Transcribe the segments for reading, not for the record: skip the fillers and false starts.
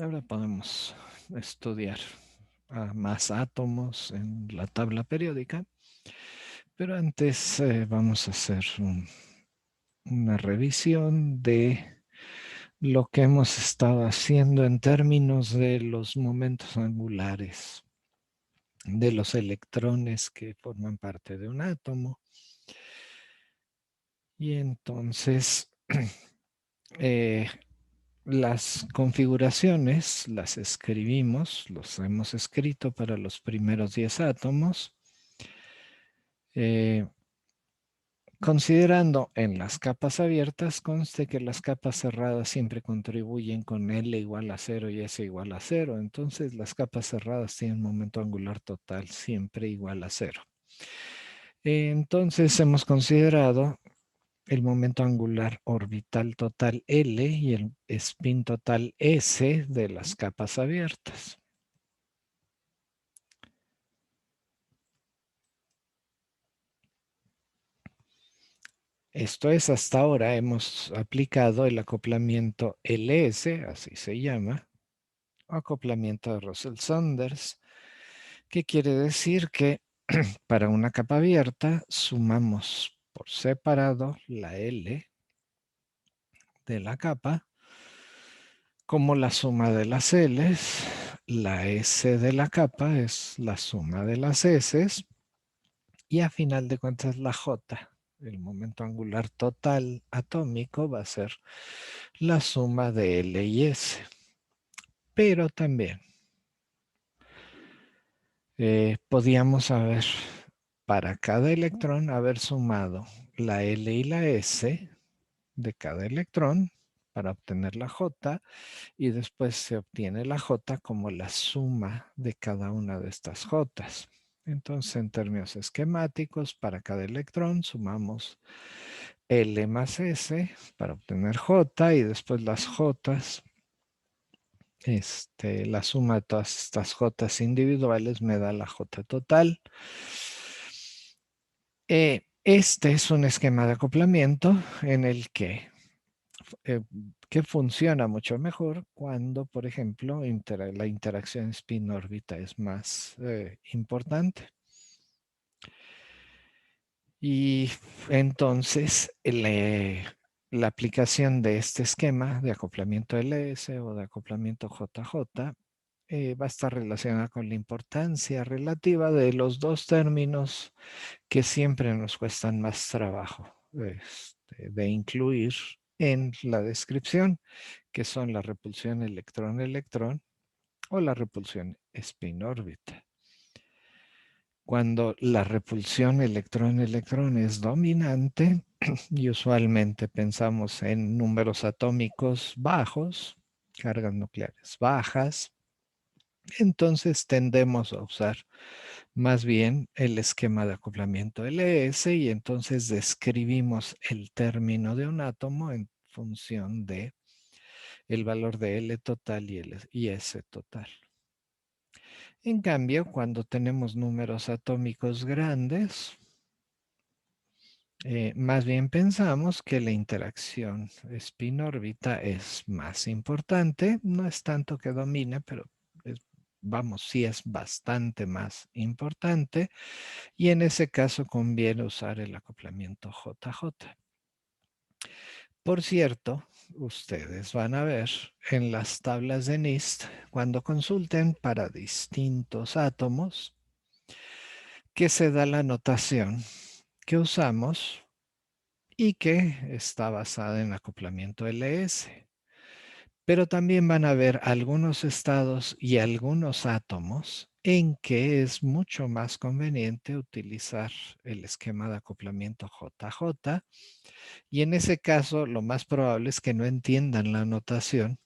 Ahora podemos estudiar a más átomos en la tabla periódica, pero antes vamos a hacer una revisión de lo que hemos estado haciendo en términos de los momentos angulares de los electrones que forman parte de un átomo. Y entonces eh, las configuraciones las escribimos, los hemos escrito para los primeros 10 átomos, eh, considerando en las capas abiertas, conste que las capas cerradas siempre contribuyen con L igual a 0 y S igual a 0. Entonces las capas cerradas tienen momento angular total siempre igual a 0. Entonces hemos considerado el momento angular orbital total L y el spin total S de las capas abiertas. Esto es, hasta ahora hemos aplicado el acoplamiento LS, así se llama, acoplamiento de Russell-Saunders, que quiere decir que para una capa abierta sumamos por separado la L de la capa como la suma de las L's, la S de la capa es la suma de las S's y a final de cuentas la J, el momento angular total atómico, va a ser la suma de L y S. Pero también podíamos haber, para cada electrón, haber sumado la L y la S de cada electrón para obtener la J y después se obtiene la J como la suma de cada una de estas J. Entonces, en términos esquemáticos, para cada electrón sumamos L más S para obtener J y después las J, la suma de todas estas J individuales me da la J total. Este es un esquema de acoplamiento en el eh, que funciona mucho mejor cuando, por ejemplo, la interacción spin-órbita es más importante. Y entonces la aplicación de este esquema de acoplamiento LS o de acoplamiento JJ va a estar relacionada con la importancia relativa de los dos términos que siempre nos cuestan más trabajo de incluir en la descripción, que son la repulsión electrón-electrón o la repulsión spin-órbita. Cuando la repulsión electrón-electrón es dominante, y usualmente pensamos en números atómicos bajos, cargas nucleares bajas, entonces tendemos a usar más bien el esquema de acoplamiento LS y entonces describimos el término de un átomo en función de el valor de L total y S total. En cambio, cuando tenemos números atómicos grandes, más bien pensamos que la interacción spin-órbita es más importante. No es tanto que domine, pero vamos, sí es bastante más importante. Y en ese caso conviene usar el acoplamiento JJ. Por cierto, ustedes van a ver en las tablas de NIST, cuando consulten para distintos átomos, que se da la notación que usamos y que está basada en acoplamiento LS. Pero también van a ver algunos estados y algunos átomos en que es mucho más conveniente utilizar el esquema de acoplamiento JJ. Y en ese caso, lo más probable es que no entiendan la notación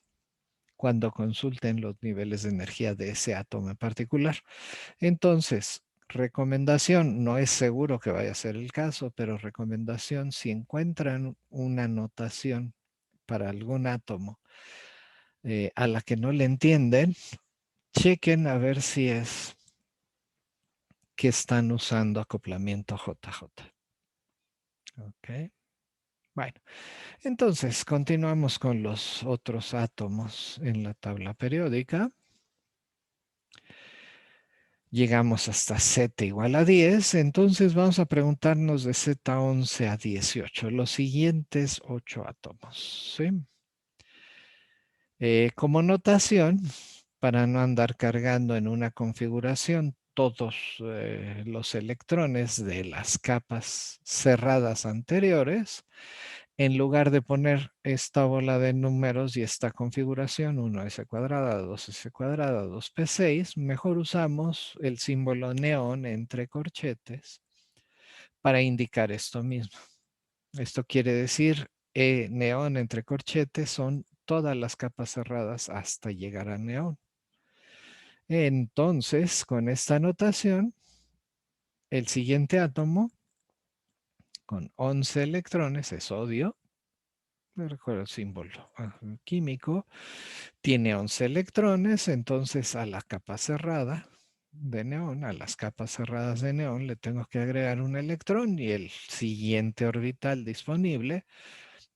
cuando consulten los niveles de energía de ese átomo en particular. Entonces, recomendación, no es seguro que vaya a ser el caso, pero recomendación, si encuentran una notación para algún átomo a la que no le entienden, chequen a ver si es que están usando acoplamiento JJ. ¿Ok? Bueno, entonces continuamos con los otros átomos en la tabla periódica. Llegamos hasta Z igual a 10, entonces vamos a preguntarnos de Z11 a 18, los siguientes 8 átomos. ¿Sí? Como notación, para no andar cargando en una configuración todos los electrones de las capas cerradas anteriores, en lugar de poner esta bola de números y esta configuración, 1s cuadrada, 2s cuadrada, 2p6, mejor usamos el símbolo neón entre corchetes para indicar esto mismo. Esto quiere decir neón entre corchetes son todas las capas cerradas hasta llegar a neón. Entonces, con esta notación, el siguiente átomo con 11 electrones es sodio. No recuerdo el símbolo químico. Tiene 11 electrones, entonces a la capa cerrada de neón, a las capas cerradas de neón, le tengo que agregar un electrón y el siguiente orbital disponible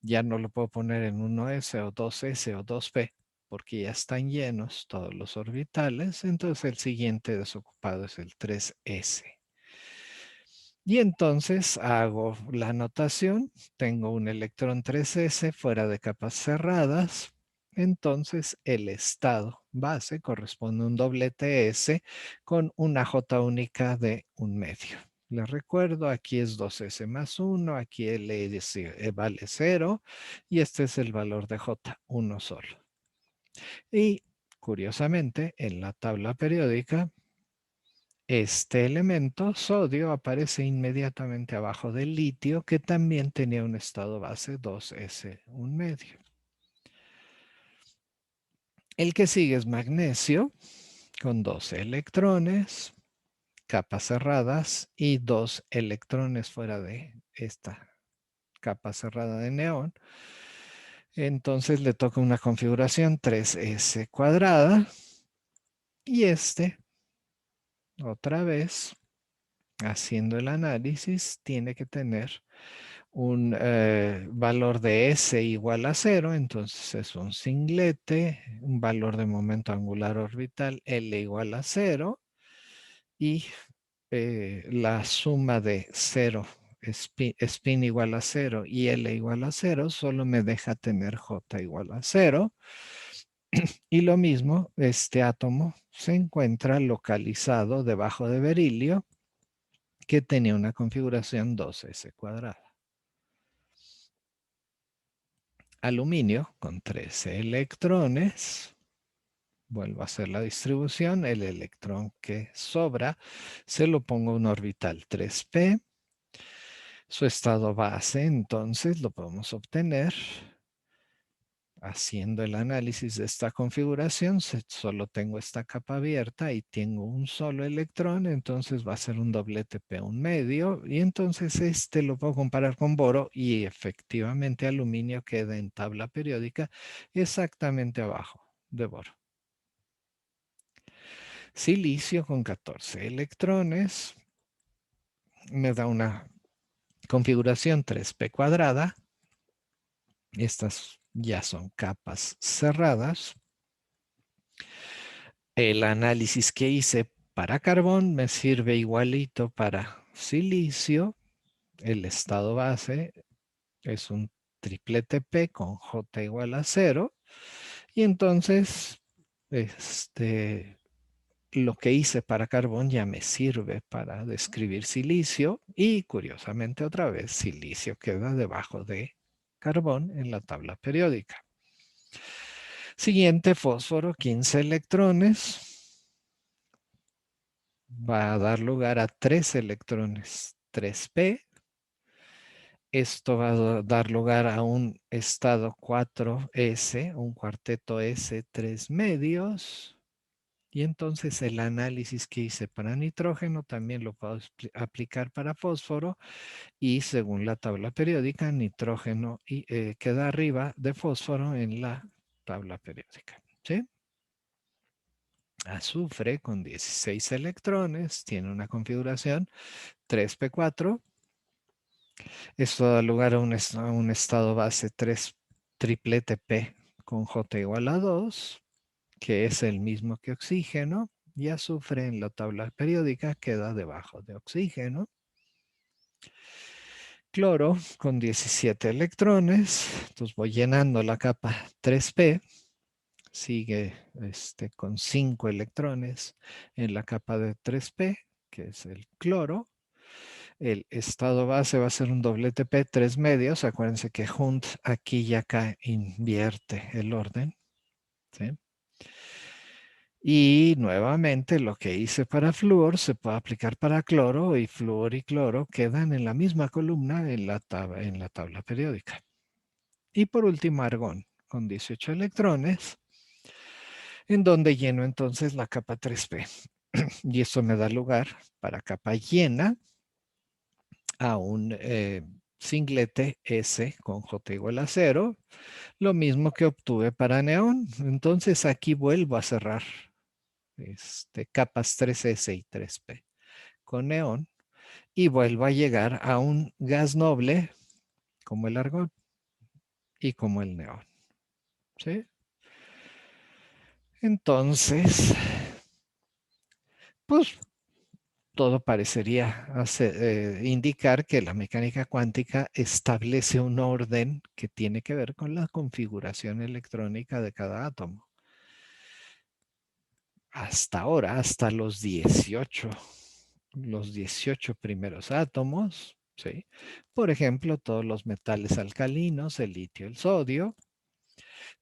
ya no lo puedo poner en 1s o 2s o 2p porque ya están llenos todos los orbitales, entonces el siguiente desocupado es el 3s. Y entonces hago la notación, tengo un electrón 3s fuera de capas cerradas, entonces el estado base corresponde a un doblete S con una J única de 1/2. Les recuerdo, aquí es 2s más 1, aquí L vale 0 y este es el valor de J, uno solo. Y curiosamente, en la tabla periódica, este elemento, sodio, aparece inmediatamente abajo del litio, que también tenía un estado base 2s1/2. El que sigue es magnesio, con 12 electrones, capas cerradas y 2 electrones fuera de esta capa cerrada de neón. Entonces le toca una configuración 3s cuadrada y este, otra vez, haciendo el análisis, tiene que tener un valor de S igual a 0, entonces es un singlete, un valor de momento angular orbital L igual a 0 y la suma de 0, spin igual a 0 y L igual a 0, solo me deja tener J igual a 0. Y lo mismo, este átomo se encuentra localizado debajo de berilio, que tenía una configuración 2s cuadrada. Aluminio con 13 electrones. Vuelvo a hacer la distribución. El electrón que sobra se lo pongo a un orbital 3p. Su estado base, entonces, lo podemos obtener haciendo el análisis de esta configuración. Solo tengo esta capa abierta y tengo un solo electrón, entonces va a ser un doblete P1/2 y entonces este lo puedo comparar con boro y efectivamente aluminio queda en tabla periódica exactamente abajo de boro. Silicio con 14 electrones me da una configuración 3p cuadrada. Estas ya son capas cerradas. El análisis que hice para carbón me sirve igualito para silicio. El estado base es un triplete P con J igual a 0. Y entonces, lo que hice para carbón ya me sirve para describir silicio. Y curiosamente otra vez, silicio queda debajo de carbón en la tabla periódica. Siguiente, fósforo, 15 electrones. Va a dar lugar a 3 electrones 3p. Esto va a dar lugar a un estado 4s, un cuarteto S 3 medios. Y entonces el análisis que hice para nitrógeno también lo puedo aplicar para fósforo. Y según la tabla periódica, nitrógeno queda arriba de fósforo en la tabla periódica. ¿Sí? Azufre con 16 electrones, tiene una configuración 3p4. Esto da lugar a un estado base 3 triplete P con J igual a 2, que es el mismo que oxígeno, y azufre en la tabla periódica queda debajo de oxígeno. Cloro con 17 electrones, entonces voy llenando la capa 3P, sigue con 5 electrones en la capa de 3P, que es el cloro. El estado base va a ser un doblete P, 3 medios. Acuérdense que Hunt aquí y acá invierte el orden. ¿Sí? Y nuevamente lo que hice para flúor se puede aplicar para cloro, y flúor y cloro quedan en la misma columna en la tabla periódica. Y por último, argón con 18 electrones, en donde lleno entonces la capa 3P. Y eso me da lugar para capa llena a un singlete S con J igual a 0, lo mismo que obtuve para neón. Entonces aquí vuelvo a cerrar capas 3S y 3P con neón y vuelvo a llegar a un gas noble como el argón y como el neón. ¿Sí? Entonces, pues todo parecería indicar que la mecánica cuántica establece un orden que tiene que ver con la configuración electrónica de cada átomo. Hasta ahora, hasta los 18 primeros átomos, ¿sí? Por ejemplo, todos los metales alcalinos, el litio, el sodio,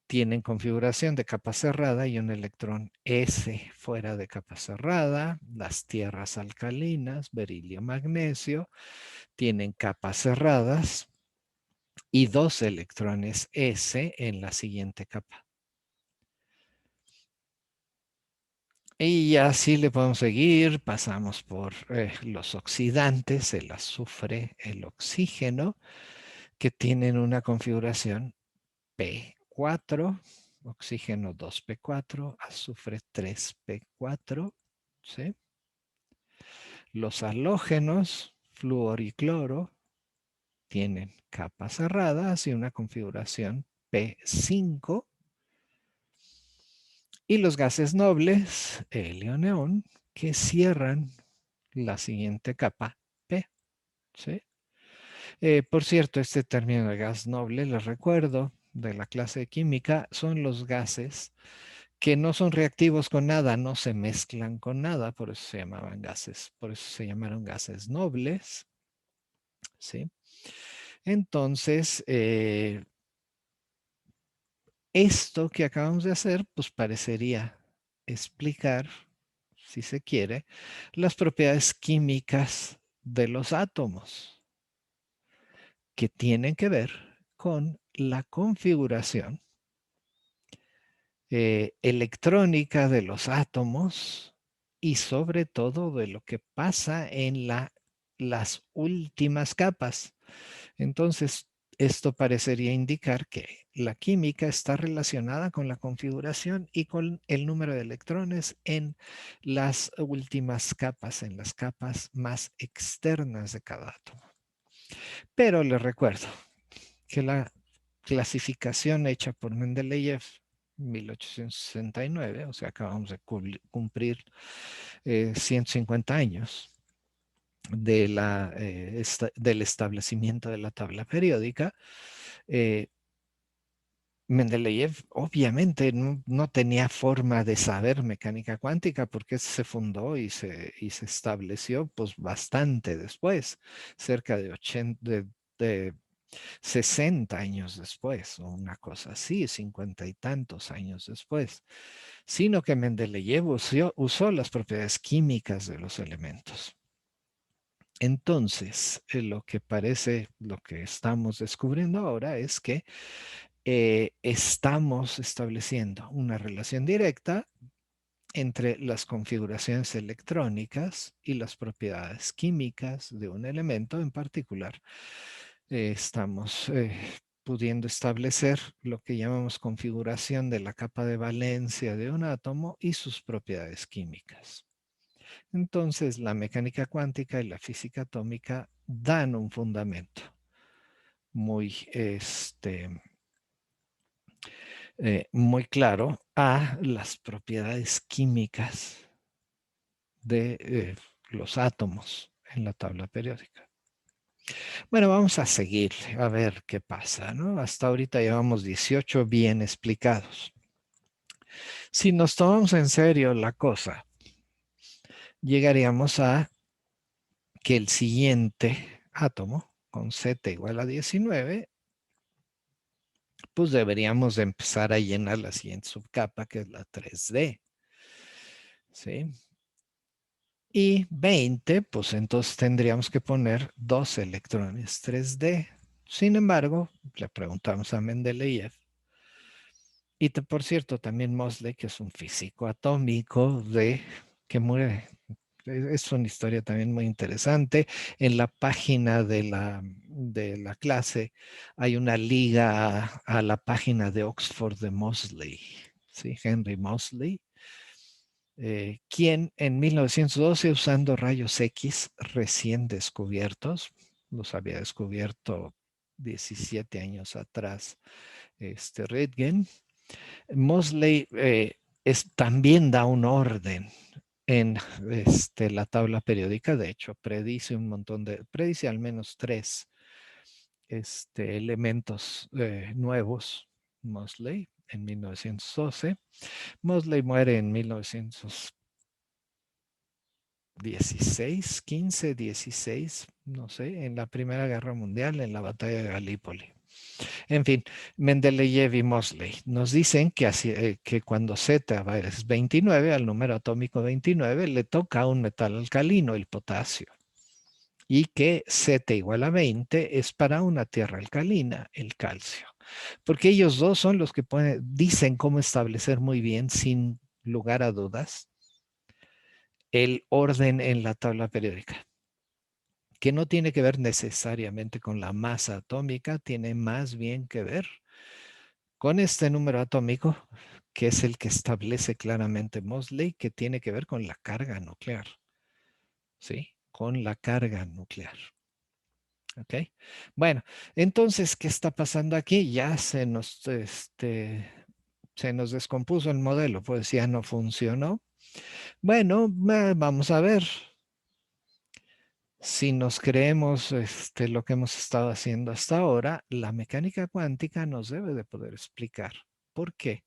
tienen configuración de capa cerrada y un electrón S fuera de capa cerrada. Las tierras alcalinas, berilio, magnesio, tienen capas cerradas y 2 electrones S en la siguiente capa. Y así le podemos seguir, pasamos por los oxidantes, el azufre, el oxígeno, que tienen una configuración P4, oxígeno 2P4, azufre 3P4, ¿sí? Los halógenos, flúor y cloro, tienen capas cerradas y una configuración P5. Y los gases nobles, helio, neón, que cierran la siguiente capa P. ¿Sí? Por cierto, este término de gas noble, les recuerdo, de la clase de química, son los gases que no son reactivos con nada, no se mezclan con nada, por eso se llamaban gases, por eso se llamaron gases nobles. ¿Sí? Entonces, esto que acabamos de hacer, pues parecería explicar, si se quiere, las propiedades químicas de los átomos, que tienen que ver con la configuración electrónica de los átomos y sobre todo de lo que pasa en las últimas capas. Entonces, esto parecería indicar que la química está relacionada con la configuración y con el número de electrones en las últimas capas, en las capas más externas de cada átomo. Pero les recuerdo que la clasificación hecha por Mendeleev 1869, o sea, acabamos de cumplir 150 años del establecimiento de la tabla periódica. Mendeleev obviamente no tenía forma de saber mecánica cuántica porque se fundó y se estableció pues bastante después, cerca de 60 años después, o una cosa así, 50 y tantos años después, sino que Mendeleev usó las propiedades químicas de los elementos. Entonces, lo que estamos descubriendo ahora es que estamos estableciendo una relación directa entre las configuraciones electrónicas y las propiedades químicas de un elemento en particular. Estamos pudiendo establecer lo que llamamos configuración de la capa de valencia de un átomo y sus propiedades químicas. Entonces, la mecánica cuántica y la física atómica dan un fundamento muy, muy claro a las propiedades químicas de los átomos en la tabla periódica. Bueno, vamos a seguir a ver qué pasa, ¿no? Hasta ahorita llevamos 18 bien explicados. Si nos tomamos en serio la cosa, llegaríamos a que el siguiente átomo, con Z igual a 19, pues deberíamos de empezar a llenar la siguiente subcapa, que es la 3D. ¿Sí? Y 20, pues entonces tendríamos que poner 2 electrones 3D. Sin embargo, le preguntamos a Mendeleev, y por cierto, también Mosley, que es un físico atómico que muere. Es una historia también muy interesante. En la página de la clase hay una liga a la página de Oxford de Mosley, ¿sí? Henry Mosley, quien en 1912, usando rayos X recién descubiertos, los había descubierto 17 años atrás, Röntgen, Mosley también da un orden en la tabla periódica. De hecho, predice al menos 3 elementos nuevos, Mosley, en 1912. Mosley muere en 1916, 15, 16, no sé, en la Primera Guerra Mundial, en la batalla de Galípoli. En fin, Mendeleev y Mosley nos dicen que cuando Z es 29, al número atómico 29, le toca un metal alcalino, el potasio. Y que Z igual a 20 es para una tierra alcalina, el calcio. Porque ellos dos son los que dicen cómo establecer muy bien, sin lugar a dudas, el orden en la tabla periódica, que no tiene que ver necesariamente con la masa atómica, tiene más bien que ver con este número atómico, que es el que establece claramente Mosley, que tiene que ver con la carga nuclear. ¿Sí? Con la carga nuclear. ¿Ok? Bueno, entonces, ¿qué está pasando aquí? Ya se nos descompuso el modelo, pues ya no funcionó. Bueno, vamos a ver si nos creemos lo que hemos estado haciendo hasta ahora. La mecánica cuántica nos debe de poder explicar por qué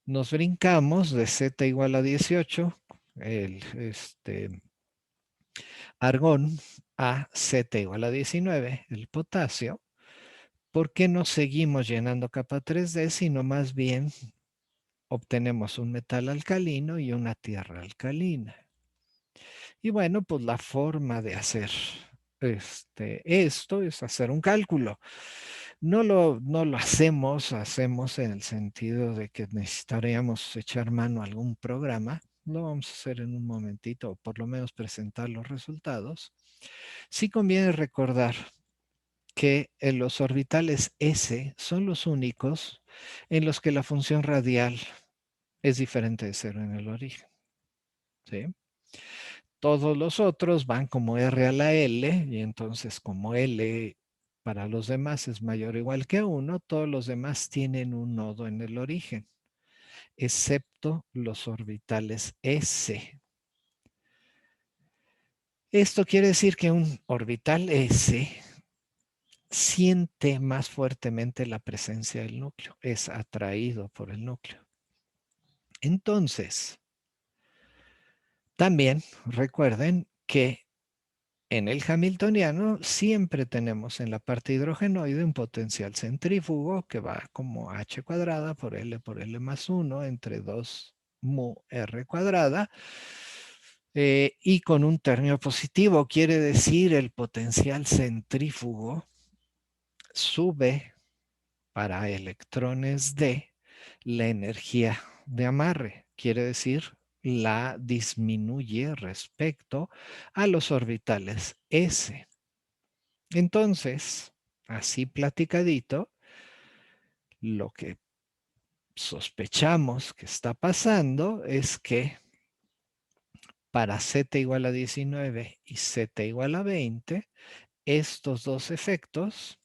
nos brincamos de Z igual a 18, el argón, a Z igual a 19, el potasio. ¿Por qué no seguimos llenando capa 3D, sino más bien obtenemos un metal alcalino y una tierra alcalina? Y bueno, pues la forma de hacer esto es hacer un cálculo. No lo hacemos en el sentido de que necesitaríamos echar mano a algún programa. Lo vamos a hacer en un momentito, o por lo menos presentar los resultados. Sí conviene recordar que en los orbitales S son los únicos en los que la función radial es diferente de cero en el origen. ¿Sí? Todos los otros van como R a la L, y entonces como L para los demás es mayor o igual que 1, todos los demás tienen un nodo en el origen, excepto los orbitales S. Esto quiere decir que un orbital S siente más fuertemente la presencia del núcleo, es atraído por el núcleo. Entonces, también recuerden que en el hamiltoniano siempre tenemos en la parte hidrogenoide un potencial centrífugo que va como h cuadrada por L más 1 entre 2 mu r cuadrada, y con un término positivo, quiere decir el potencial centrífugo sube para electrones D la energía de amarre, quiere decir la disminuye respecto a los orbitales S. Entonces, así platicadito, lo que sospechamos que está pasando es que para z igual a 19 y z igual a 20, estos dos efectos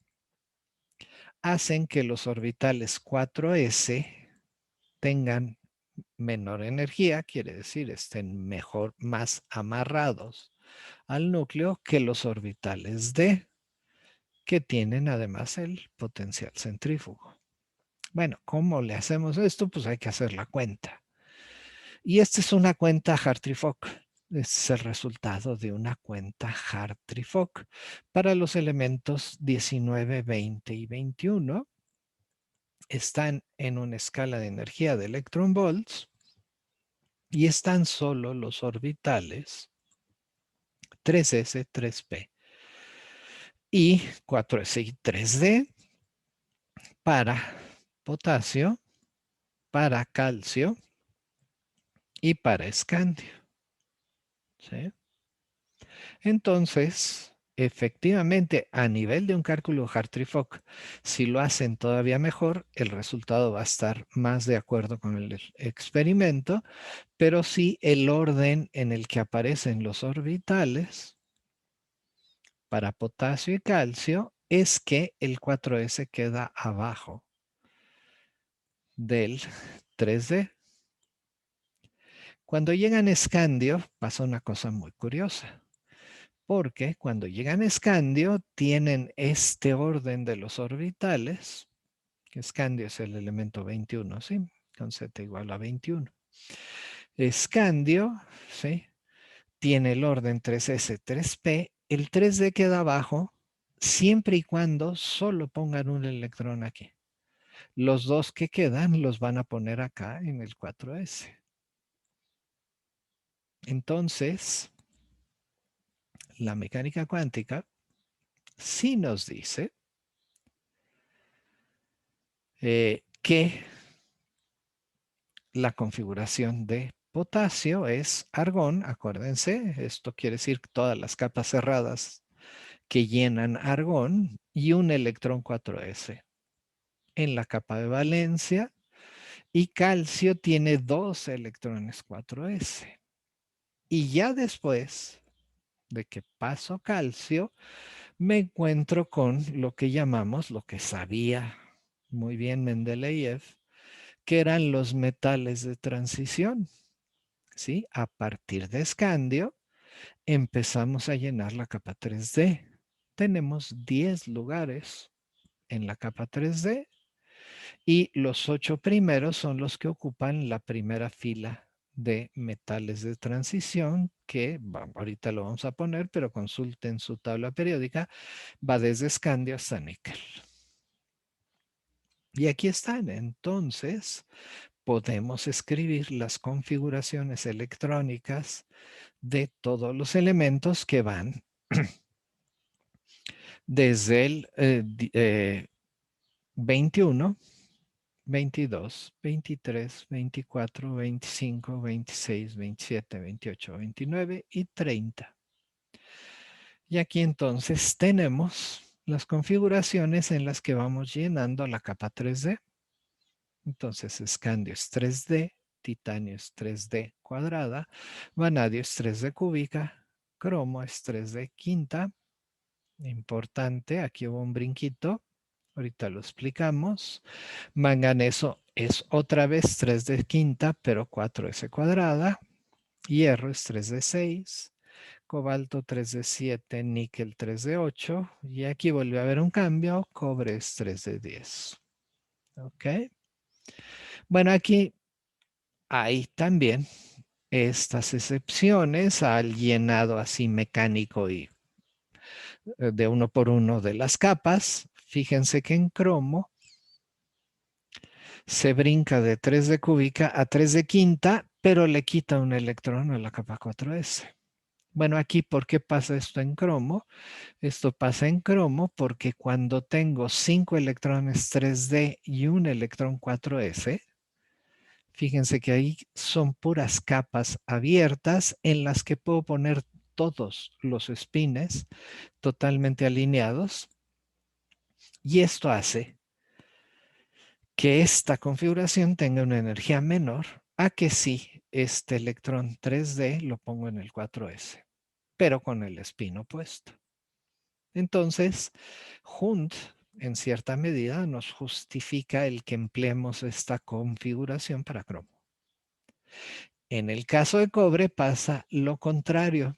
hacen que los orbitales 4s tengan menor energía, quiere decir estén mejor, más amarrados al núcleo que los orbitales d, que tienen además el potencial centrífugo. Bueno, ¿cómo le hacemos esto? Pues hay que hacer la cuenta. Y esta es una cuenta Hartree-Fock. Este es el resultado de una cuenta Hartree-Fock para los elementos 19, 20 y 21. Están en una escala de energía de electronvolts y están solo los orbitales 3s, 3p y 4s y 3d para potasio, para calcio y para escandio. ¿Sí? Entonces, efectivamente, a nivel de un cálculo Hartree-Fock, si lo hacen todavía mejor, el resultado va a estar más de acuerdo con el experimento, pero sí el orden en el que aparecen los orbitales para potasio y calcio es que el 4s queda abajo del 3D. Cuando llegan a escandio pasa una cosa muy curiosa, porque cuando llegan a escandio tienen este orden de los orbitales, que escandio es el elemento 21, ¿sí? Con z igual a 21. Escandio, ¿sí? Tiene el orden 3s, 3p, el 3d queda abajo siempre y cuando solo pongan un electrón aquí. Los dos que quedan los van a poner acá en el 4s. Entonces, la mecánica cuántica sí nos dice que la configuración de potasio es argón, acuérdense, esto quiere decir todas las capas cerradas que llenan argón y un electrón 4s. En la capa de valencia y calcio tiene dos electrones 4s. Y ya después de que paso calcio, me encuentro con lo que llamamos, lo que sabía muy bien Mendeleev, que eran los metales de transición. ¿Sí? A partir de escandio, empezamos a llenar la capa 3D. Tenemos 10 lugares en la capa 3D y los 8 primeros son los que ocupan la primera fila de metales de transición que ahorita lo vamos a poner, pero consulten su tabla periódica, va desde escandio hasta níquel. Y aquí están. Entonces, podemos escribir las configuraciones electrónicas de todos los elementos que van desde el 21, 22, 23, 24, 25, 26, 27, 28, 29 y 30. Y aquí entonces tenemos las configuraciones en las que vamos llenando la capa 3D. Entonces, escandio es 3D, titanio es 3D cuadrada, vanadio es 3D cúbica, cromo es 3D quinta. Importante, aquí hubo un brinquito, ahorita lo explicamos. Manganeso es otra vez 3D quinta, pero 4S cuadrada. Hierro es 3D 6, cobalto 3D 7, níquel 3D 8. Y aquí volvió a haber un cambio, cobre es 3D 10. ¿Ok? Bueno, aquí hay también estas excepciones al llenado así mecánico y de uno por uno de las capas. Fíjense que en cromo se brinca de 3 de cúbica a 3 de quinta, pero le quita un electrón a la capa 4s. Bueno, aquí, ¿por qué pasa esto en cromo? Esto pasa en cromo porque cuando tengo 5 electrones 3D y un electrón 4s, fíjense que ahí son puras capas abiertas en las que puedo poner todos los espines totalmente alineados. Y esto hace que esta configuración tenga una energía menor a que si este electrón 3D lo pongo en el 4s, pero con el spin opuesto. Entonces, Hund, en cierta medida, nos justifica el que empleemos esta configuración para cromo. En el caso de cobre pasa lo contrario.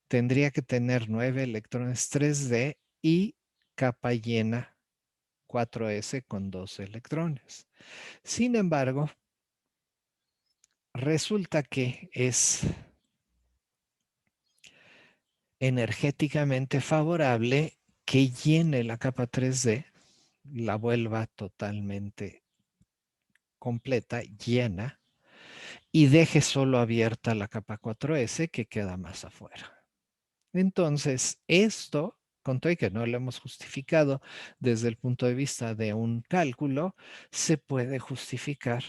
Tendría que tener 9 electrones 3D y capa llena 4s con 2 electrones. Sin embargo, resulta que es energéticamente favorable que llene la capa 3D, la vuelva totalmente completa, llena, y deje solo abierta la capa 4s que queda más afuera. Entonces, esto, con todo y que no lo hemos justificado desde el punto de vista de un cálculo, se puede justificar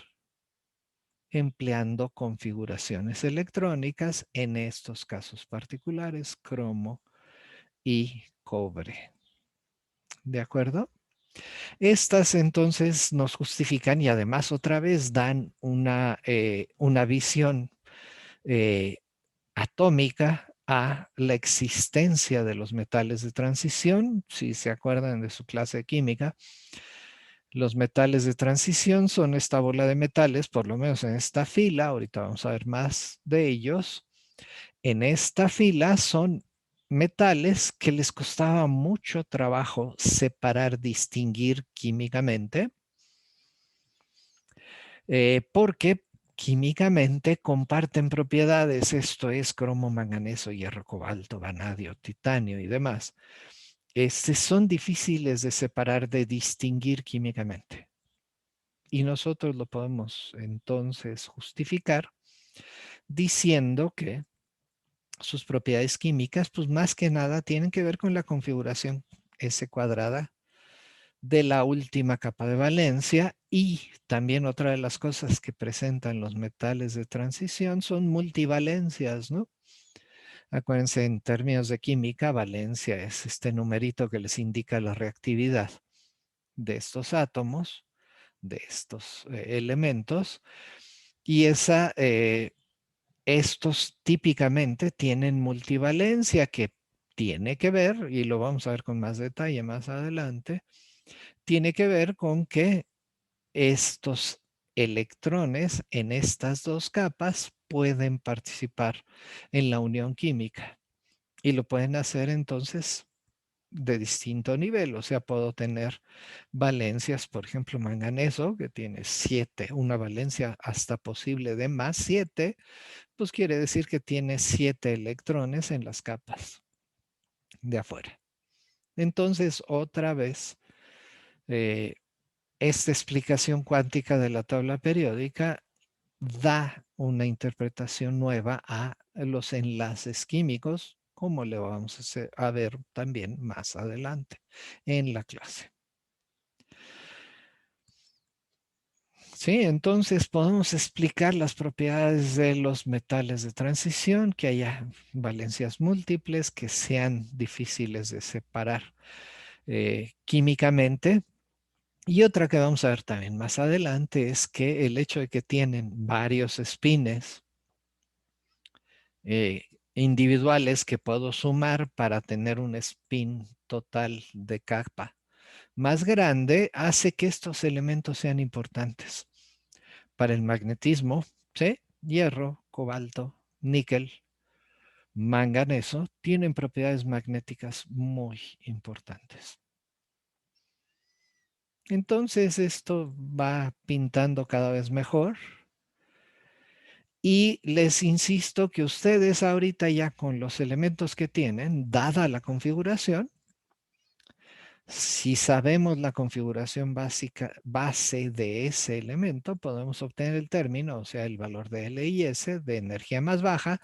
empleando configuraciones electrónicas en estos casos particulares, cromo y cobre. ¿De acuerdo? Estas entonces nos justifican y además otra vez dan una visión eh, atómica a la existencia de los metales de transición. Si se acuerdan de su clase de química, los metales de transición son esta bola de metales, por lo menos en esta fila, ahorita vamos a ver más de ellos. En esta fila son metales que les costaba mucho trabajo separar, distinguir químicamente, porque químicamente comparten propiedades, esto es cromo, manganeso, hierro, cobalto, vanadio, titanio y demás. Son difíciles de separar, de distinguir químicamente. Y nosotros lo podemos entonces justificar diciendo que sus propiedades químicas, pues más que nada tienen que ver con la configuración S cuadrada de la última capa de valencia, y también otra de las cosas que presentan los metales de transición son multivalencias, ¿no? Acuérdense, en términos de química, valencia es este numerito que les indica la reactividad de estos átomos, de estos elementos, y estos típicamente tienen multivalencia que tiene que ver, y lo vamos a ver con más detalle más adelante, tiene que ver con que estos electrones en estas dos capas pueden participar en la unión química y lo pueden hacer entonces de distinto nivel. O sea, puedo tener valencias, por ejemplo, manganeso, que tiene 7, una valencia hasta posible de más 7, pues quiere decir que tiene 7 electrones en las capas de afuera. Entonces, otra vez, eh, esta explicación cuántica de la tabla periódica da una interpretación nueva a los enlaces químicos, como le vamos a ver también más adelante en la clase. Sí, entonces podemos explicar las propiedades de los metales de transición, que haya valencias múltiples, que sean difíciles de separar químicamente. Y otra que vamos a ver también más adelante es que el hecho de que tienen varios espines eh, individuales que puedo sumar para tener un spin total de capa más grande hace que estos elementos sean importantes para el magnetismo, ¿sí? Hierro, cobalto, níquel, manganeso, tienen propiedades magnéticas muy importantes. Entonces esto va pintando cada vez mejor. Y les insisto que ustedes ahorita ya con los elementos que tienen, dada la configuración, si sabemos la configuración básica, base de ese elemento, podemos obtener el término, o sea, el valor de L y S de energía más baja,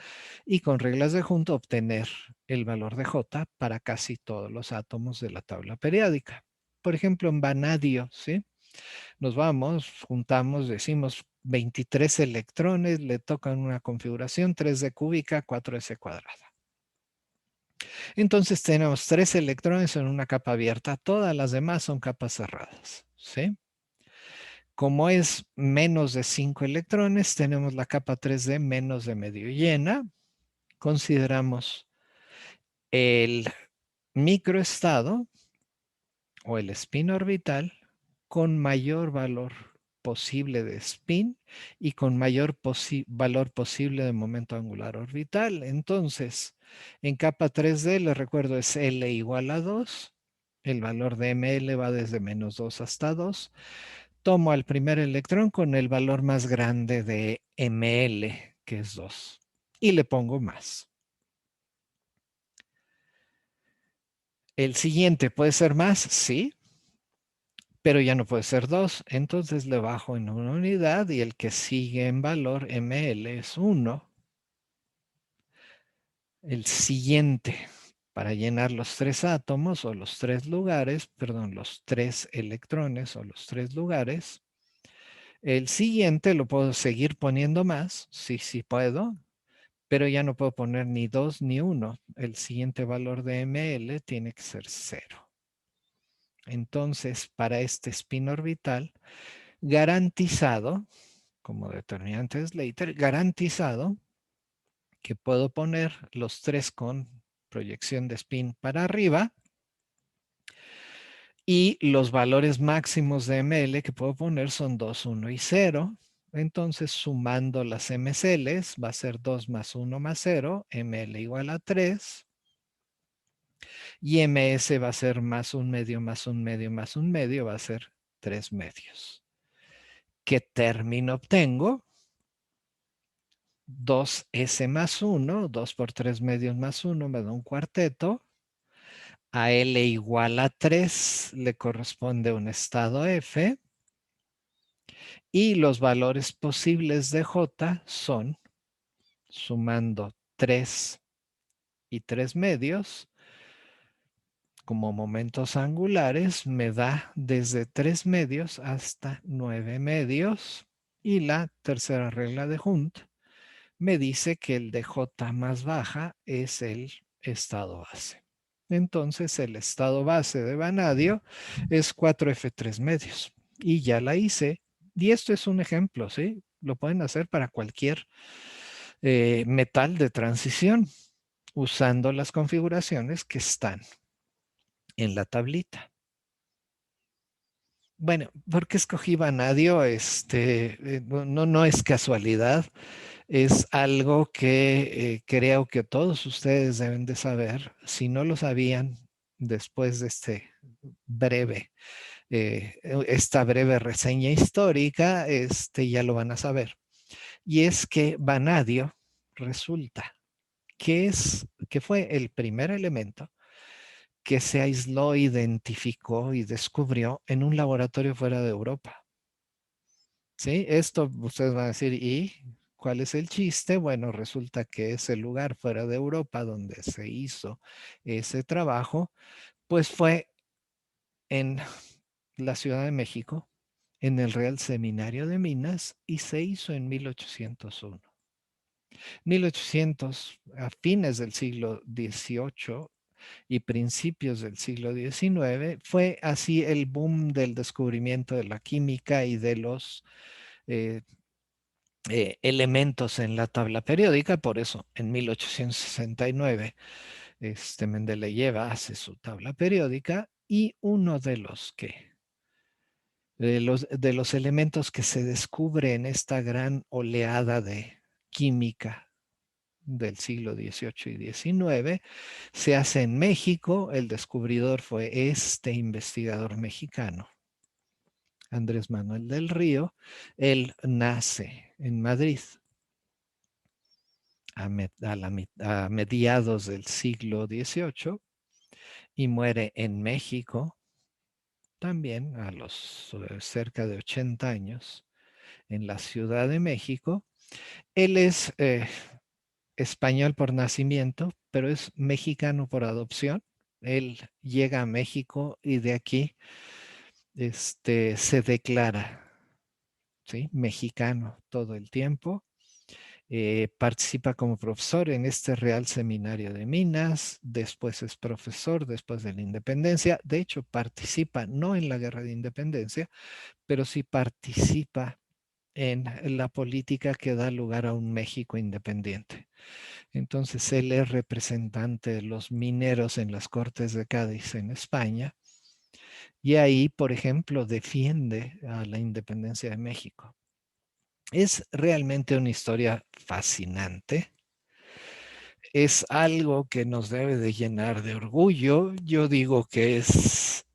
y con reglas de Hund obtener el valor de J para casi todos los átomos de la tabla periódica. Por ejemplo, en vanadio, ¿sí? Nos vamos, juntamos, decimos 23 electrones, le tocan una configuración 3D cúbica, 4S cuadrada. Entonces tenemos 3 electrones en una capa abierta, todas las demás son capas cerradas, ¿sí? Como es menos de 5 electrones, tenemos la capa 3D menos de medio llena. Consideramos el microestado o el spin orbital con mayor valor posible de spin y con mayor valor posible de momento angular orbital. Entonces, en capa 3D, les recuerdo, es L igual a 2. El valor de ML va desde menos 2 hasta 2. Tomo al primer electrón con el valor más grande de ML, que es 2, y le pongo más. El siguiente puede ser más, sí, pero ya no puede ser 2. Entonces le bajo en una unidad y el que sigue en valor ML es 1. El siguiente, para llenar los 3 átomos o los 3 lugares, perdón, los 3 electrones o los 3 lugares. El siguiente lo puedo seguir poniendo más, sí, sí puedo, pero ya no puedo poner ni 2 ni 1. El siguiente valor de ML tiene que ser 0. Entonces, para este spin orbital, garantizado, como determinante de Slater, garantizado que puedo poner los 3 con proyección de spin para arriba y los valores máximos de ML que puedo poner son 2, 1 y 0. Entonces, sumando las MCLs, va a ser 2 más 1 más 0, ML igual a 3. Y MS va a ser más un medio, más un medio, más un medio, va a ser 3 medios. ¿Qué término obtengo? 2S más 1, 2 por 3 medios más 1 me da un cuarteto. A L igual a 3 le corresponde un estado F. Y los valores posibles de J son, sumando 3 y 3 medios, como momentos angulares, me da desde 3 medios hasta 9 medios. Y la tercera regla de Hund me dice que el de J más baja es el estado base. Entonces el estado base de vanadio es 4F3 medios. Y ya la hice. Y esto es un ejemplo, ¿sí? Lo pueden hacer para cualquier metal de transición usando las configuraciones que están en la tablita. Bueno, ¿por qué escogí vanadio? No es casualidad. Es algo que creo que todos ustedes deben de saber. Si no lo sabían, después de esta breve reseña histórica, ya lo van a saber. Y es que vanadio resulta que fue el primer elemento que se aisló, identificó y descubrió en un laboratorio fuera de Europa. ¿Sí? Esto ustedes van a decir, ¿y cuál es el chiste? Bueno, resulta que ese lugar fuera de Europa donde se hizo ese trabajo, pues fue en la Ciudad de México, en el Real Seminario de Minas, y se hizo en 1801. 1800, a fines del siglo XVIII y principios del siglo XIX, fue así el boom del descubrimiento de la química y de los eh, elementos en la tabla periódica. Por eso, en 1869, Mendeleev hace su tabla periódica y uno de los elementos que se descubre en esta gran oleada de química del siglo XVIII y XIX, se hace en México. El descubridor fue este investigador mexicano, Andrés Manuel del Río. Él nace en Madrid a mediados del siglo XVIII y muere en México también a los cerca de 80 años en la Ciudad de México. Él es español por nacimiento, pero es mexicano por adopción. Él llega a México y de aquí se declara, ¿sí?, mexicano todo el tiempo. Participa como profesor en este Real Seminario de Minas, después es profesor después de la independencia. De hecho, participa no en la Guerra de Independencia, pero sí participa en la política que da lugar a un México independiente. Entonces, él es representante de los mineros en las Cortes de Cádiz en España y ahí, por ejemplo, defiende a la independencia de México. Es realmente una historia fascinante. Es algo que nos debe de llenar de orgullo. Yo digo que es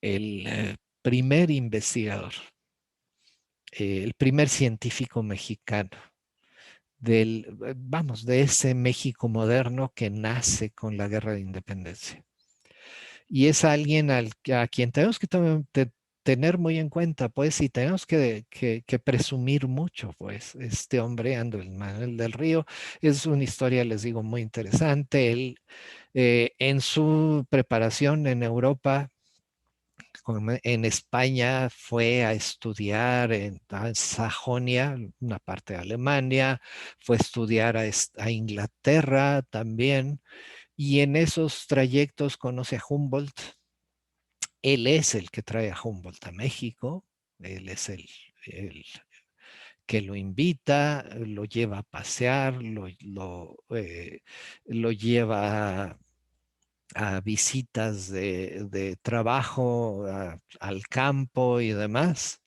el primer investigador, el primer científico mexicano vamos, de ese México moderno que nace con la Guerra de Independencia. Y es alguien a quien tenemos que tener muy en cuenta, pues, y tenemos que presumir mucho, pues, este hombre, Andrés Manuel del Río, es una historia, les digo, muy interesante. Él, en su preparación en Europa, en España, fue a estudiar en Sajonia, una parte de Alemania, fue a estudiar a Inglaterra también, y en esos trayectos conoce a Humboldt. Él es el que trae a Humboldt a México, él es el que lo invita, lo lleva a pasear, lo lleva a visitas de trabajo al campo y demás.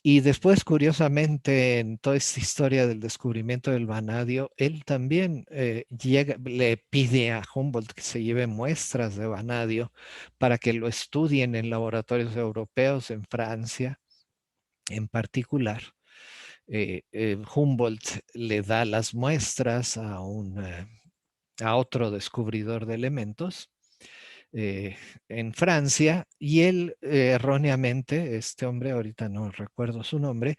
Y después, curiosamente, en toda esta historia del descubrimiento del vanadio, él también le pide a Humboldt que se lleve muestras de vanadio para que lo estudien en laboratorios europeos, en Francia en particular. Humboldt le da las muestras a otro descubridor de elementos eh, en Francia y él erróneamente, este hombre, ahorita no recuerdo su nombre,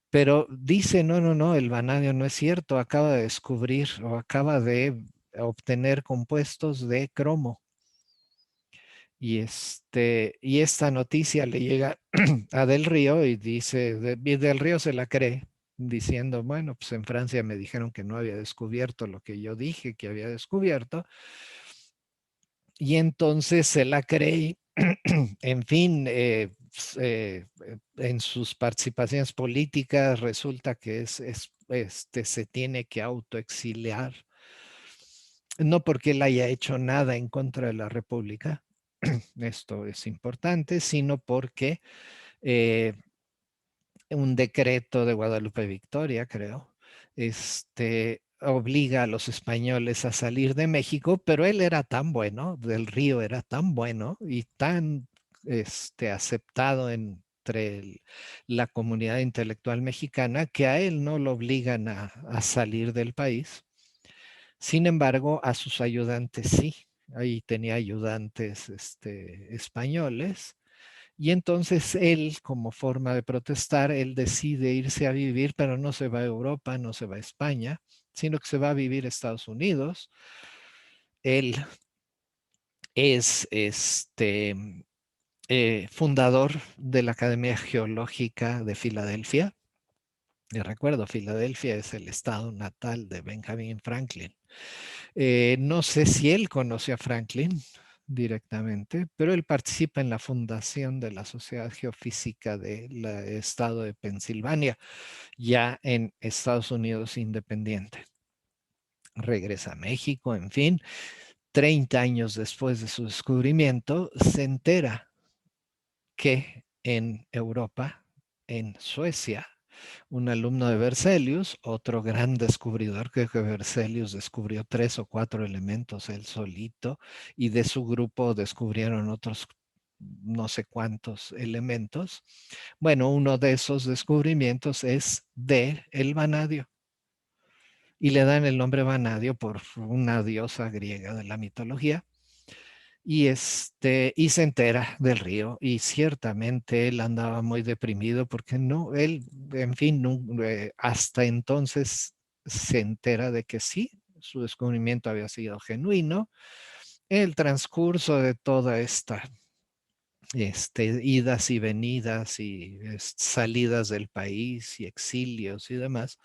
pero dice, no, no, no, el vanadio no es cierto, acaba de descubrir o acaba de obtener compuestos de cromo. Y esta noticia le llega a Del Río y dice, Del Río se la cree, diciendo, bueno, pues en Francia me dijeron que no había descubierto lo que yo dije que había descubierto, y entonces se la cree, en fin, en sus participaciones políticas resulta que se tiene que autoexiliar, no porque él haya hecho nada en contra de la República, esto es importante, sino porque eh, un decreto de Guadalupe Victoria, creo, obliga a los españoles a salir de México, pero él era tan bueno, Del Río era tan bueno y tan aceptado entre la comunidad intelectual mexicana que a él no lo obligan a salir del país. Sin embargo, a sus ayudantes sí. Ahí tenía ayudantes españoles. Y entonces él, como forma de protestar, él decide irse a vivir, pero no se va a Europa, no se va a España, sino que se va a vivir a Estados Unidos. Él es fundador de la Academia Geológica de Filadelfia. Y recuerdo, Filadelfia es el estado natal de Benjamin Franklin. No sé si él conoció a Franklin directamente, pero él participa en la fundación de la Sociedad Geofísica del estado de Pensilvania, ya en Estados Unidos independiente. Regresa a México, en fin, 30 años después de su descubrimiento, se entera que en Europa, en Suecia, un alumno de Berzelius, otro gran descubridor, que Berzelius descubrió 3 o 4 elementos él solito y de su grupo descubrieron otros no sé cuántos elementos. Bueno, uno de esos descubrimientos es de el vanadio y le dan el nombre vanadio por una diosa griega de la mitología. Y se entera del Río y ciertamente él andaba muy deprimido porque no, él, en fin, hasta entonces se entera de que sí, su descubrimiento había sido genuino. En el transcurso de toda esta idas y venidas y salidas del país y exilios y demás,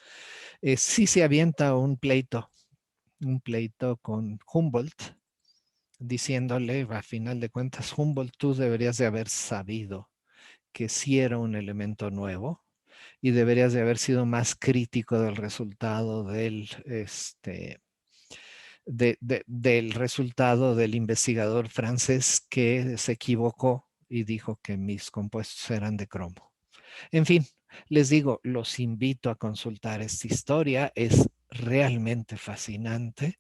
sí se avienta un pleito con Humboldt, diciéndole, a final de cuentas, Humboldt, tú deberías de haber sabido que sí era un elemento nuevo y deberías de haber sido más crítico del resultado del resultado del investigador francés que se equivocó y dijo que mis compuestos eran de cromo. En fin, les digo, los invito a consultar esta historia, es realmente fascinante.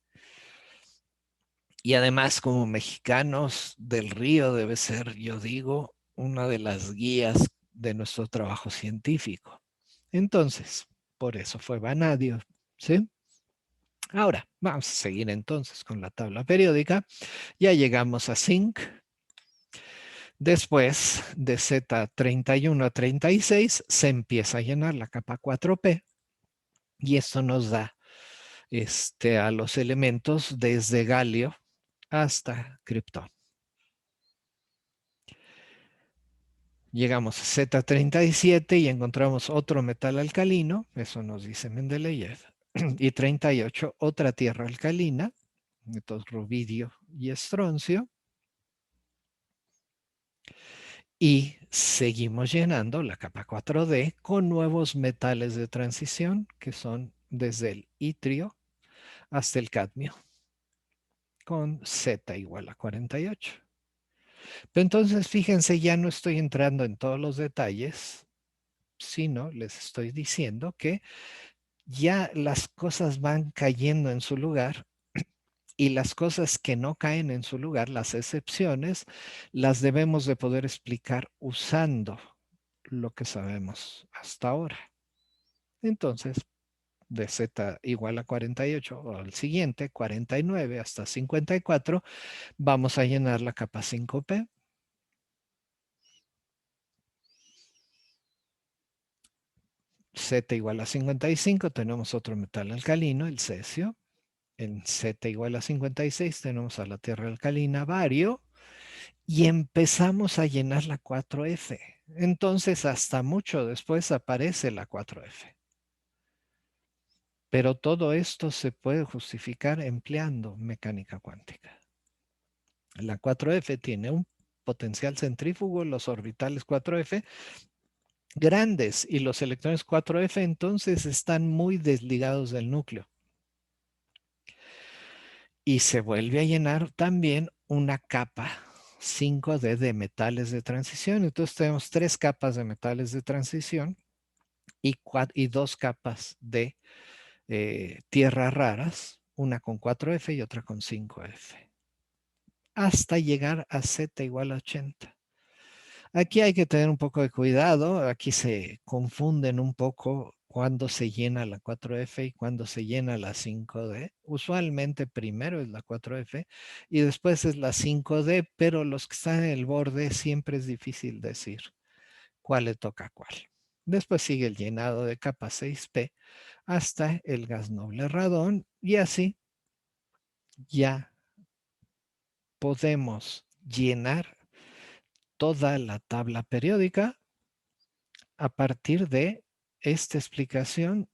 Y además, como mexicanos del río, debe ser, yo digo, una de las guías de nuestro trabajo científico. Entonces, por eso fue vanadio, ¿sí? Ahora, vamos a seguir entonces con la tabla periódica. Ya llegamos a zinc. Después de Z31 a 36 se empieza a llenar la capa 4P y esto nos da a los elementos desde galio hasta criptón. Llegamos a Z37 y encontramos otro metal alcalino, eso nos dice Mendeleev, y 38 otra tierra alcalina, entonces rubidio y estroncio. Y seguimos llenando la capa 4D con nuevos metales de transición que son desde el itrio hasta el cadmio con Z igual a 48. Pero entonces fíjense, ya no estoy entrando en todos los detalles, sino les estoy diciendo que ya las cosas van cayendo en su lugar y las cosas que no caen en su lugar, las excepciones, las debemos de poder explicar usando lo que sabemos hasta ahora. Entonces, de Z igual a 48 o al siguiente, 49 hasta 54, vamos a llenar la capa 5P. Z igual a 55 tenemos otro metal alcalino, el cesio. En Z igual a 56 tenemos a la tierra alcalina, bario. Y empezamos a llenar la 4F. Entonces, hasta mucho después aparece la 4F. Pero todo esto se puede justificar empleando mecánica cuántica. La 4F tiene un potencial centrífugo, los orbitales 4F grandes y los electrones 4F entonces están muy desligados del núcleo. Y se vuelve a llenar también una capa 5D de metales de transición. Entonces tenemos 3 capas de metales de transición y 2 capas de tierras raras, una con 4F y otra con 5F, hasta llegar a Z igual a 80. Aquí hay que tener un poco de cuidado, aquí se confunden un poco cuando se llena la 4F y cuando se llena la 5D. Usualmente primero es la 4F y después es la 5D, pero los que están en el borde siempre es difícil decir cuál le toca a cuál. Después sigue el llenado de capa 6P hasta el gas noble radón y así ya podemos llenar toda la tabla periódica a partir de esta explicación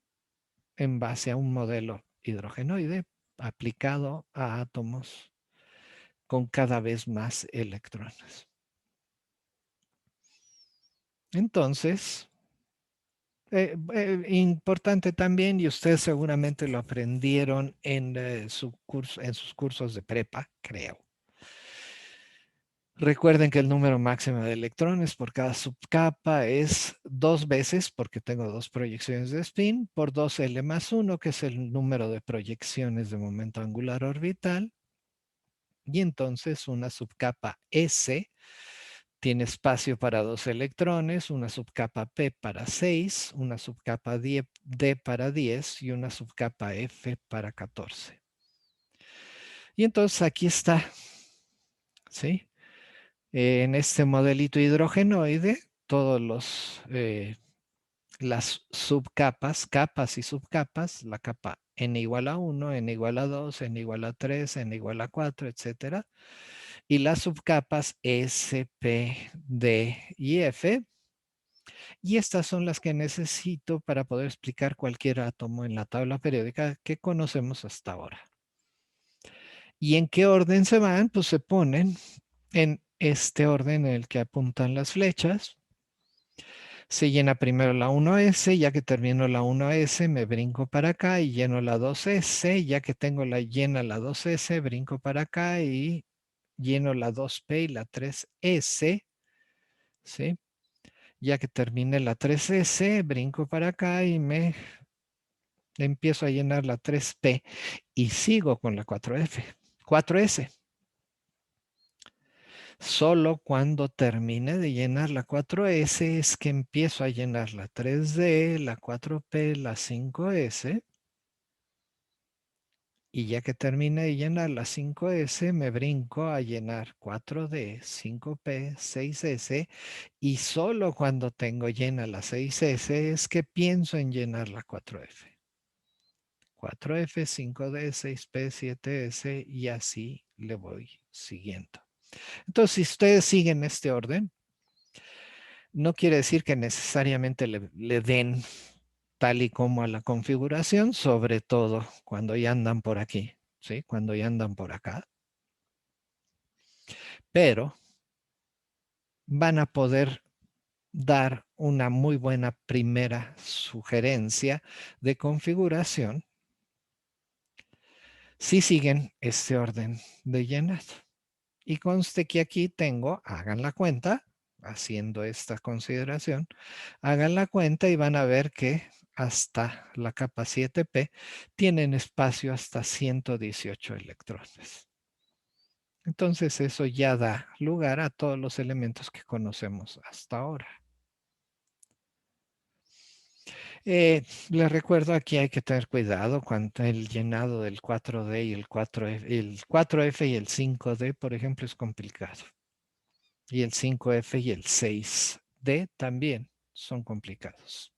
en base a un modelo hidrogenoide aplicado a átomos con cada vez más electrones. Entonces, importante también, y ustedes seguramente lo aprendieron en sus cursos de prepa, creo. Recuerden que el número máximo de electrones por cada subcapa es 2 veces, porque tengo 2 proyecciones de spin, por 2L más 1, que es el número de proyecciones de momento angular orbital. Y entonces una subcapa S tiene espacio para 2 electrones, una subcapa P para 6, una subcapa D para 10 y una subcapa F para 14. Y entonces aquí está, ¿sí? En este modelito hidrogenoide, las subcapas, capas y subcapas, la capa n igual a 1, n igual a 2, n igual a 3, n igual a 4, etcétera. y las subcapas S, P, D y F. Y estas son las que necesito para poder explicar cualquier átomo en la tabla periódica que conocemos hasta ahora. ¿Y en qué orden se van? Pues se ponen en este orden en el que apuntan las flechas. Se llena primero la 1S, ya que termino la 1S me brinco para acá y lleno la 2S, ya que tengo la llena la 2S, brinco para acá y lleno la 2P y la 3S, ¿sí? Ya que termine la 3S, brinco para acá y me empiezo a llenar la 3P y sigo con la 4F, 4S. Solo cuando termine de llenar la 4S es que empiezo a llenar la 3D, la 4P, la 5S. Y ya que termine de llenar la 5S, me brinco a llenar 4D, 5P, 6S. Y solo cuando tengo llena la 6S es que pienso en llenar la 4F. 4F, 5D, 6P, 7S y así le voy siguiendo. Entonces, si ustedes siguen este orden, no quiere decir que necesariamente le den tal y como a la configuración, sobre todo cuando ya andan por aquí, ¿sí? Cuando ya andan por acá. Pero van a poder dar una muy buena primera sugerencia de configuración si siguen este orden de llenado. Y conste que aquí tengo, hagan la cuenta, haciendo esta consideración, hagan la cuenta y van a ver que hasta la capa 7P tienen espacio hasta 118 electrones. Entonces eso ya da lugar a todos los elementos que conocemos hasta ahora. Les recuerdo, aquí hay que tener cuidado cuando el llenado del 4D y el 4F y el 5D, por ejemplo, es complicado. Y el 5F y el 6D también son complicados.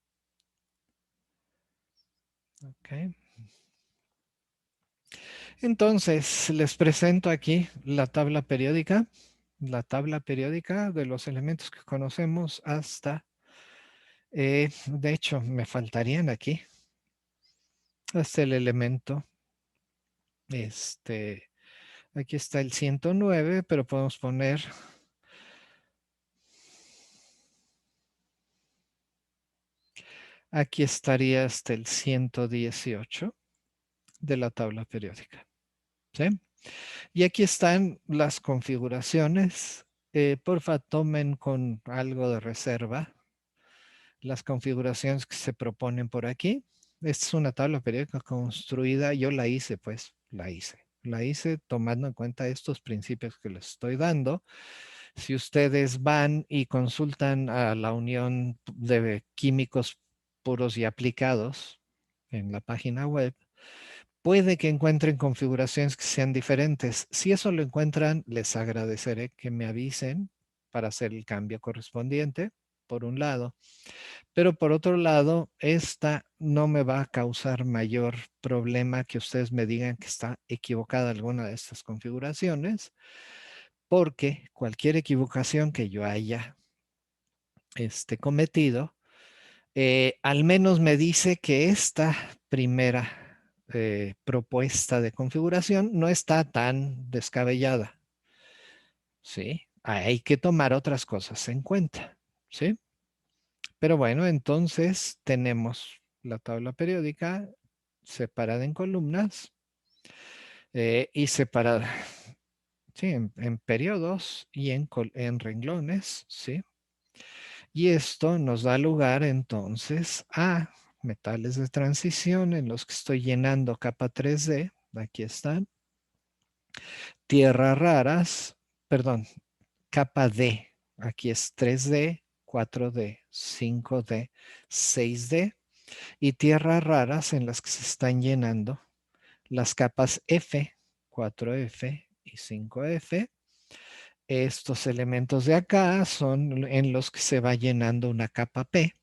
Okay. Entonces, les presento aquí la tabla periódica de los elementos que conocemos hasta, de hecho, me faltarían aquí, hasta el elemento, aquí está el 109, pero podemos poner, aquí estaría hasta el 118 de la tabla periódica. ¿Sí? Y aquí están las configuraciones. Porfa, tomen con algo de reserva las configuraciones que se proponen por aquí. Esta es una tabla periódica construida, yo la hice, pues, la hice. La hice tomando en cuenta estos principios que les estoy dando. Si ustedes van y consultan a la Unión de Químicos Puros y Aplicados en la página web, puede que encuentren configuraciones que sean diferentes. Si eso lo encuentran, les agradeceré que me avisen para hacer el cambio correspondiente, por un lado. Pero por otro lado, esta no me va a causar mayor problema que ustedes me digan que está equivocada alguna de estas configuraciones, porque cualquier equivocación que yo haya cometido, al menos me dice que esta primera propuesta de configuración no está tan descabellada. ¿Sí? Hay que tomar otras cosas en cuenta. ¿Sí? Pero bueno, entonces tenemos la tabla periódica separada en columnas y separada, sí, en periodos y en renglones, ¿sí? Y esto nos da lugar entonces a metales de transición en los que estoy llenando capa 3D. Aquí están. Tierras raras, perdón, capa D. Aquí es 3D, 4D, 5D, 6D. Y tierras raras en las que se están llenando las capas F, 4F y 5F. Estos elementos de acá son en los que se va llenando una capa P.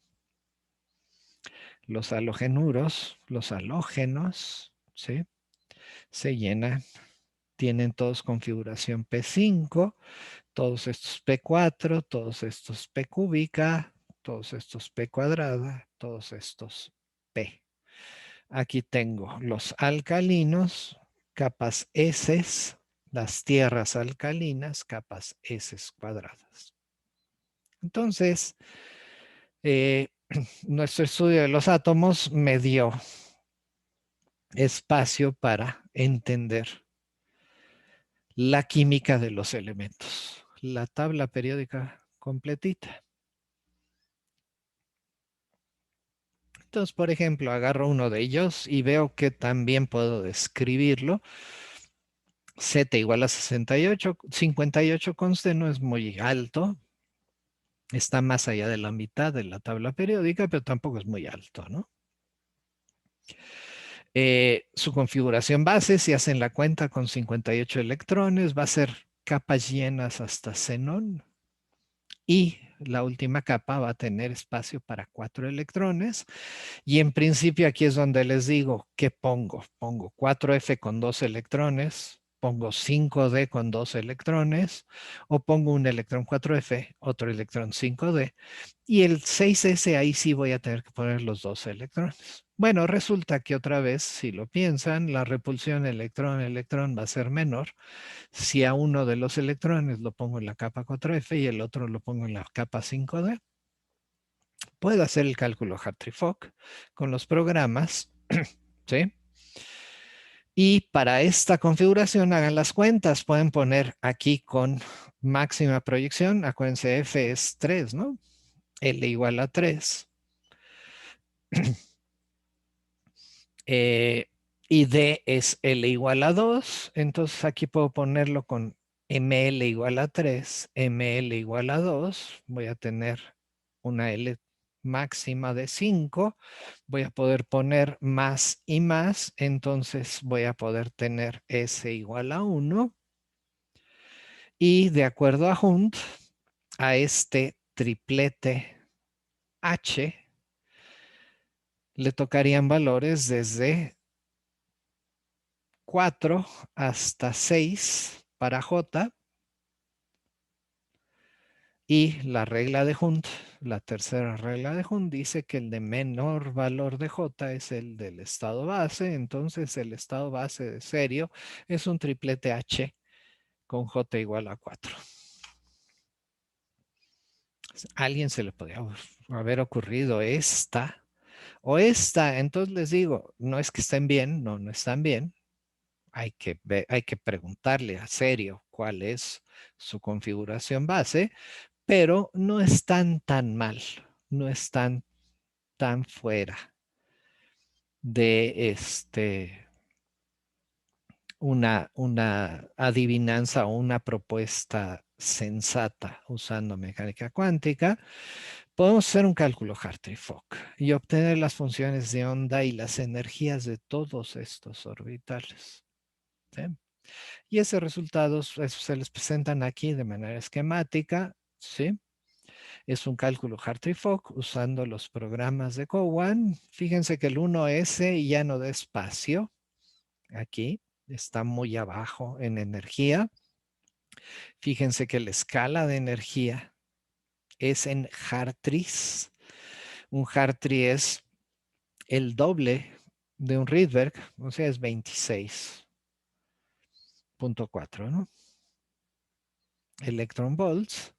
Los halogenuros, los halógenos, ¿sí? Se llenan tienen todos configuración P5, todos estos P4, todos estos P cúbica, todos estos P cuadrada, todos estos P. Aquí tengo los alcalinos, capas S, las tierras alcalinas, capas S cuadradas. Entonces, nuestro estudio de los átomos me dio espacio para entender la química de los elementos, la tabla periódica completita. Entonces, por ejemplo, agarro uno de ellos y veo que también puedo describirlo. Z igual a 68, 58 conste no es muy alto, está más allá de la mitad de la tabla periódica, pero tampoco es muy alto, ¿no? Su configuración base, si hacen la cuenta con 58 electrones, va a ser capas llenas hasta xenón. Y la última capa va a tener espacio para 4 electrones. Y en principio aquí es donde les digo, ¿qué pongo? Pongo 4F con 2 electrones, pongo 5D con 2 electrones, o pongo un electrón 4F, otro electrón 5D, y el 6S ahí sí voy a tener que poner los 2 electrones. Bueno, resulta que otra vez, si lo piensan, la repulsión electrón-electrón va a ser menor si a uno de los electrones lo pongo en la capa 4F y el otro lo pongo en la capa 5D. Puedo hacer el cálculo Hartree-Fock con los programas, ¿sí? Y para esta configuración hagan las cuentas. Pueden poner aquí con máxima proyección, acuérdense F es 3, ¿no? L igual a 3. Y D es L igual a 2. Entonces aquí puedo ponerlo con ML igual a 3, ML igual a 2. Voy a tener una L máxima de 5. Voy a poder poner más y más. Entonces voy a poder tener S igual a 1. Y de acuerdo a Hund, a este triplete H le tocarían valores desde 4 hasta 6 para J. Y la regla de Hund, la tercera regla de Hund, dice que el de menor valor de J es el del estado base. Entonces el estado base de serio es un triplete H con J igual a 4. ¿A alguien se le podría haber ocurrido esta o esta? Entonces les digo, no es que estén bien, no están bien. Hay que preguntarle a serio cuál es su configuración base, pero no están tan mal, no están tan fuera de una adivinanza o una propuesta sensata usando mecánica cuántica. Podemos hacer un cálculo Hartree-Fock y obtener las funciones de onda y las energías de todos estos orbitales, ¿sí? Y esos resultados se les presentan aquí de manera esquemática, ¿sí? Es un cálculo Hartree-Fock usando los programas de Cowan. Fíjense que el 1S ya no da espacio. Aquí está muy abajo en energía. Fíjense que la escala de energía es en Hartrees. Un Hartree es el doble de un Rydberg, o sea, es 26.4, ¿no? Electron volts.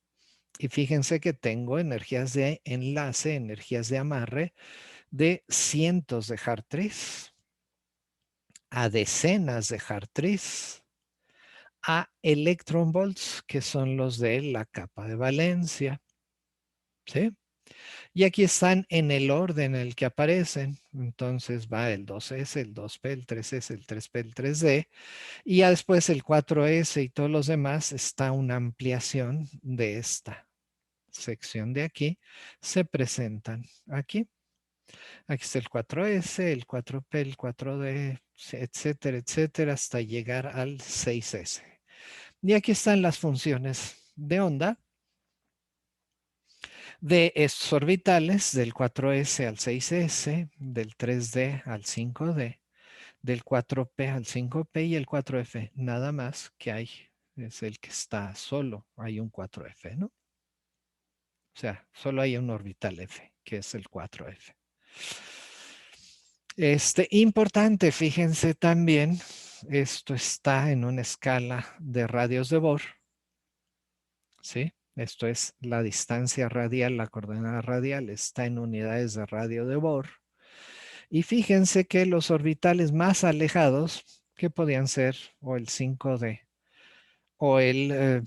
Y fíjense que tengo energías de enlace, energías de amarre de cientos de Hartrees a decenas de Hartrees a electron volts, que son los de la capa de valencia, ¿sí? Y aquí están en el orden en el que aparecen. Entonces va el 2S, el 2P, el 3S, el 3P, el 3D. Y ya después el 4S y todos los demás está una ampliación de esta sección de aquí. Se presentan aquí. Aquí está el 4S, el 4P, el 4D, etcétera, etcétera, hasta llegar al 6S. Y aquí están las funciones de onda de estos orbitales del 4S al 6S, del 3D al 5D, del 4p al 5p y el 4f, nada más que hay, es el que está solo, hay un 4f, ¿no? O sea, solo hay un orbital f, que es el 4f. Importante, fíjense también, esto está en una escala de radios de Bohr, ¿sí? Esto es la distancia radial, la coordenada radial está en unidades de radio de Bohr. Y fíjense que los orbitales más alejados, que podían ser o el 5D o el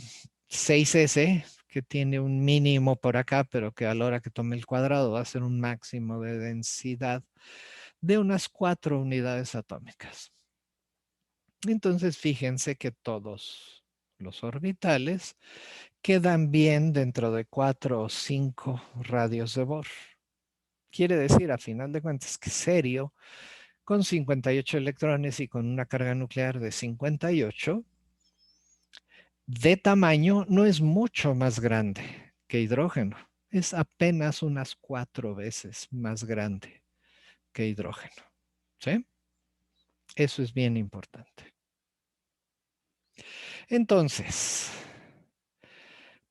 6S, que tiene un mínimo por acá, pero que a la hora que tome el cuadrado va a ser un máximo de densidad de unas 4 unidades atómicas. Entonces fíjense que todos los orbitales quedan bien dentro de 4 o 5 radios de Bohr. Quiere decir, a final de cuentas, que serio, con 58 electrones y con una carga nuclear de 58, de tamaño no es mucho más grande que hidrógeno. Es apenas unas 4 veces más grande que hidrógeno. ¿Sí? Eso es bien importante. Entonces,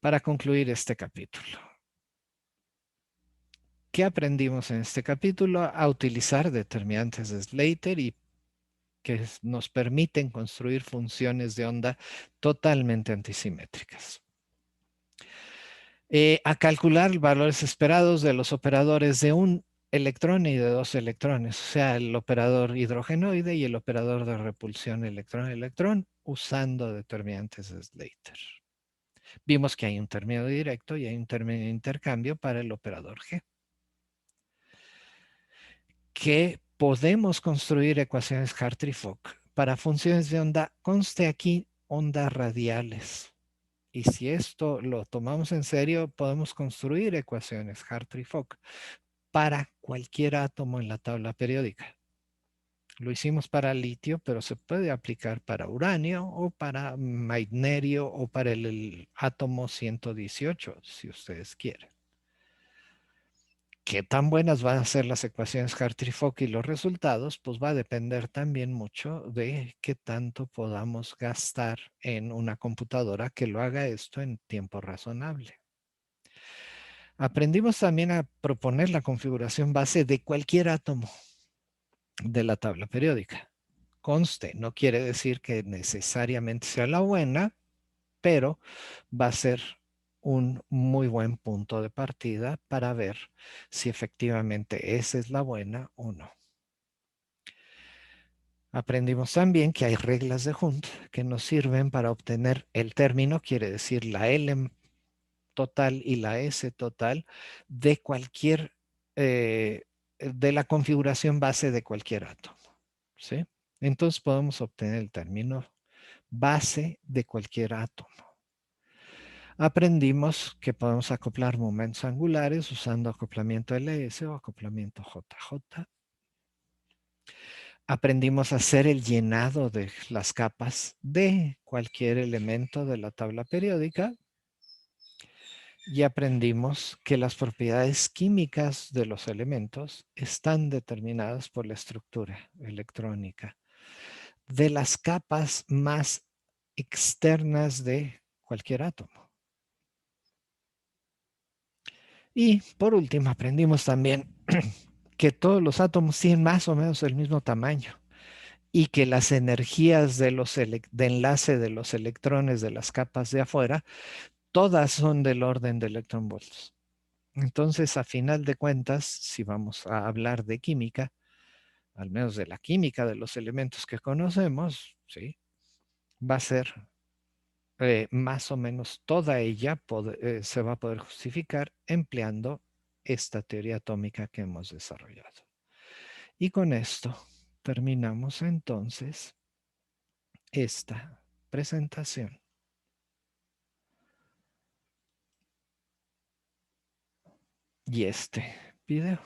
para concluir este capítulo, ¿qué aprendimos en este capítulo? A utilizar determinantes de Slater y que nos permiten construir funciones de onda totalmente antisimétricas. A calcular valores esperados de los operadores de un electrón y de dos electrones, o sea, el operador hidrogenoide y el operador de repulsión electrón-electrón, usando determinantes de Slater. Vimos que hay un término directo y hay un término de intercambio para el operador G. Que podemos construir ecuaciones Hartree-Fock para funciones de onda, conste aquí, ondas radiales. Y si esto lo tomamos en serio, podemos construir ecuaciones Hartree-Fock para cualquier átomo en la tabla periódica. Lo hicimos para litio, pero se puede aplicar para uranio o para magnerio o para el átomo 118, si ustedes quieren. ¿Qué tan buenas van a ser las ecuaciones Hartree-Fock y los resultados? Pues va a depender también mucho de qué tanto podamos gastar en una computadora que lo haga esto en tiempo razonable. Aprendimos también a proponer la configuración base de cualquier átomo de la tabla periódica. Conste, no quiere decir que necesariamente sea la buena, pero va a ser un muy buen punto de partida para ver si efectivamente esa es la buena o no. Aprendimos también que hay reglas de Hund que nos sirven para obtener el término, quiere decir la L total y la S total de cualquier, de la configuración base de cualquier átomo. ¿Sí? Entonces podemos obtener el término base de cualquier átomo. Aprendimos que podemos acoplar momentos angulares usando acoplamiento LS o acoplamiento JJ. Aprendimos a hacer el llenado de las capas de cualquier elemento de la tabla periódica y aprendimos que las propiedades químicas de los elementos están determinadas por la estructura electrónica de las capas más externas de cualquier átomo. Y por último aprendimos también que todos los átomos tienen más o menos el mismo tamaño y que las energías de enlace de los electrones de las capas de afuera, todas son del orden de electronvolts. Entonces, a final de cuentas, si vamos a hablar de química, al menos de la química de los elementos que conocemos, ¿sí? Va a ser más o menos toda ella se va a poder justificar empleando esta teoría atómica que hemos desarrollado. Y con esto terminamos entonces esta presentación. Y este video.